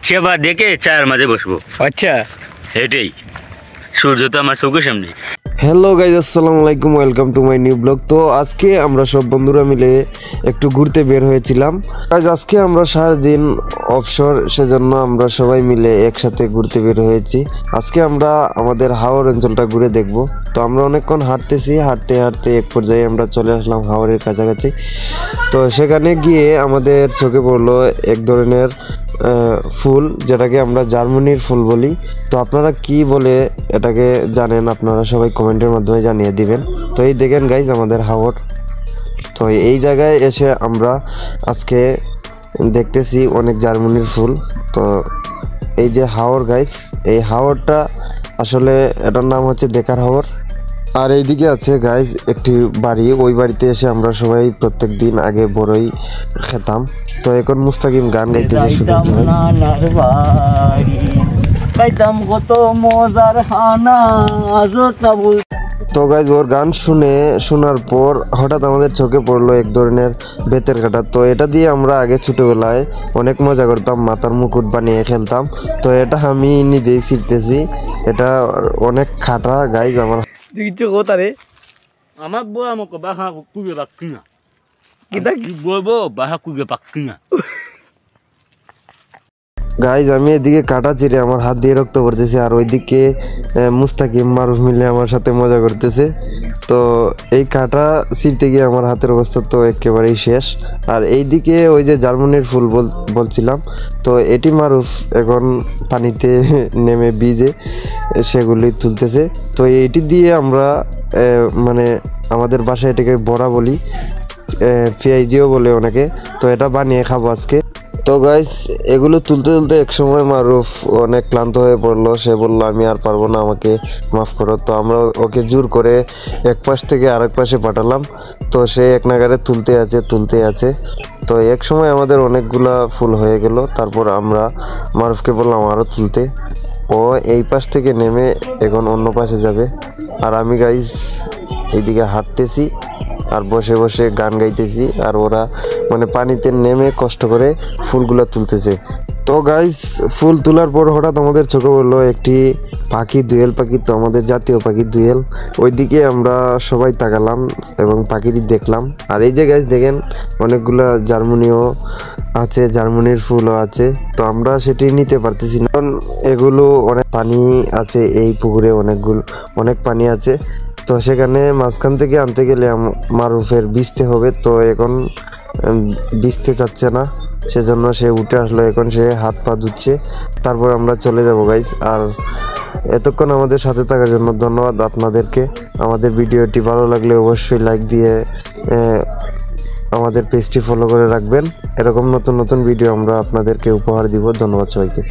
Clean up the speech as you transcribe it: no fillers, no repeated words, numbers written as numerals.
চেবা দেখে চায়ের মাঝে বসবো। আচ্ছা এটাই, সূর্য তো আমার চোখের সামনে। হ্যালো গাইজ, আসসালামু আলাইকুম, welcome to my new blog. তো আজকে আমরা সব বন্ধুরা মিলে একটু ঘুরতে বের হয়েছিলাম। আজকে আমরা সারাদিন অবসর, সেজন্য আমরা সবাই মিলে একসাথে ঘুরতে বের হয়েছি। আজকে আমরা আমাদের হাওর অঞ্চলটা ঘুরে দেখব। তো আমরা অনেকক্ষণ হাঁটতেছি, হাঁটতে হাঁটতে এক পর্যায়ে আমরা চলে আসলাম হাওরের কাছাকাছি। তো সেখানে গিয়ে আমাদের চোখে পড়লো এক ধরনের ফুল, যেটাকে আমরা জার্মানির ফুল বলি। তো আপনারা কি বলে এটাকে জানেন, আপনারা সবাই কমেন্টের মাধ্যমে জানিয়ে দিবেন। তো এই দেখেন গাইজ আমাদের হাওর। তো এই জায়গায় এসে আমরা আজকে দেখতেছি অনেক জার্মানির ফুল। তো এই যে হাওর গাইজ, এই হাওরটা আসলে এটার নাম হচ্ছে দেখার হাওর। আর এইদিকে আছে গাইজ একটি বাড়ি, ওই বাড়িতে এসে আমরা সবাই প্রত্যেক দিন আগে বড়ই খেতাম। তো এখন মুস্তাকিম গান গাইতেছে, শুনুন সবাই। তো গাইজ ওর গান শোনার পর হঠাৎ আমাদের চোখে পড়লো এক ধরনের বেতের কাটা। তো এটা দিয়ে আমরা আগে ছোটোবেলায় অনেক মজা করতাম, মাথার মুকুট বানিয়ে খেলতাম। তো এটা আমি নিজেই শিখতেছি, এটা অনেক খাটা গাইজ। আমার আমার বউ আমাকে বাসা কুড়ে পাচ্ছি না, কি বলবো, বাসা কুড়ে পাচ্ছি না গাইজ। আমি এদিকে কাটা চিরে আমার হাত দিয়ে রক্ত পড়তেছে, আর ওইদিকে মুস্তাকিম মারুফ মিলে আমার সাথে মজা করতেছে। তো এই কাটা ছিঁড়তে গিয়ে আমার হাতের অবস্থা তো একেবারেই শেষ। আর এইদিকে ওই যে জার্মানির ফুল বলছিলাম, তো এটি মারুফ এখন পানিতে নেমে ভিজে সেগুলি তুলতেছে। তো এটি দিয়ে আমরা মানে আমাদের বাসায় এটাকে বড়া বলি, পেঁয়াজিও বলে অনেকে। তো এটা বানিয়ে খাবো আজকে। তো গাইস এগুলো তুলতে তুলতে একসময় মারুফ অনেক ক্লান্ত হয়ে পড়লো, সে বললো আমি আর পারবো না, আমাকে মাফ করো। তো আমরা ওকে জোর করে এক পাশ থেকে আরেক পাশে পাঠালাম। তো সে এক নাগারে তুলতে আছে। তো এক সময় আমাদের অনেকগুলা ফুল হয়ে গেল। তারপর আমরা মারুফকে বললাম আরও তুলতে। ও এই পাশ থেকে নেমে এখন অন্য পাশে যাবে, আর আমি গাইস এইদিকে হাঁটতেছি আর বসে বসে গান গাইতেছি, আর ওরা মানে পানিতে নেমে কষ্ট করে ফুলগুলো তুলতেছে। তো গাইস ফুল তোলার পর হঠাৎ আমাদের চোখে পড়লো একটি পাখি, দোয়েল পাখি। তো আমাদের জাতীয় পাখি দোয়েল, ওইদিকে আমরা সবাই তাকালাম এবং পাখিটি দেখলাম। আর এই যে গাইস দেখেন অনেকগুলা জার্মানিও আছে, জার্মানির ফুলও আছে। তো আমরা সেটি নিতে পারতেছি না, কারণ এগুলো অনেক পানি আছে, এই পুকুরে অনেক পানি আছে। তো সেখানে মাঝখান থেকে আনতে গেলে মারুফের ভিজতে হবে। তো এখন ভিজতে চাচ্ছে না, সেজন্য সে উঠে আসলো। এখন সে হাত পা ধুচ্ছে, তারপর আমরা চলে যাব গাইস। আর এতক্ষণ আমাদের সাথে থাকার জন্য ধন্যবাদ আপনাদেরকে। আমাদের ভিডিওটি ভালো লাগলে অবশ্যই লাইক দিয়ে আমাদের পেজটি ফলো করে রাখবেন। এরকম নতুন নতুন ভিডিও আমরা আপনাদেরকে উপহার দিব। ধন্যবাদ সবাইকে।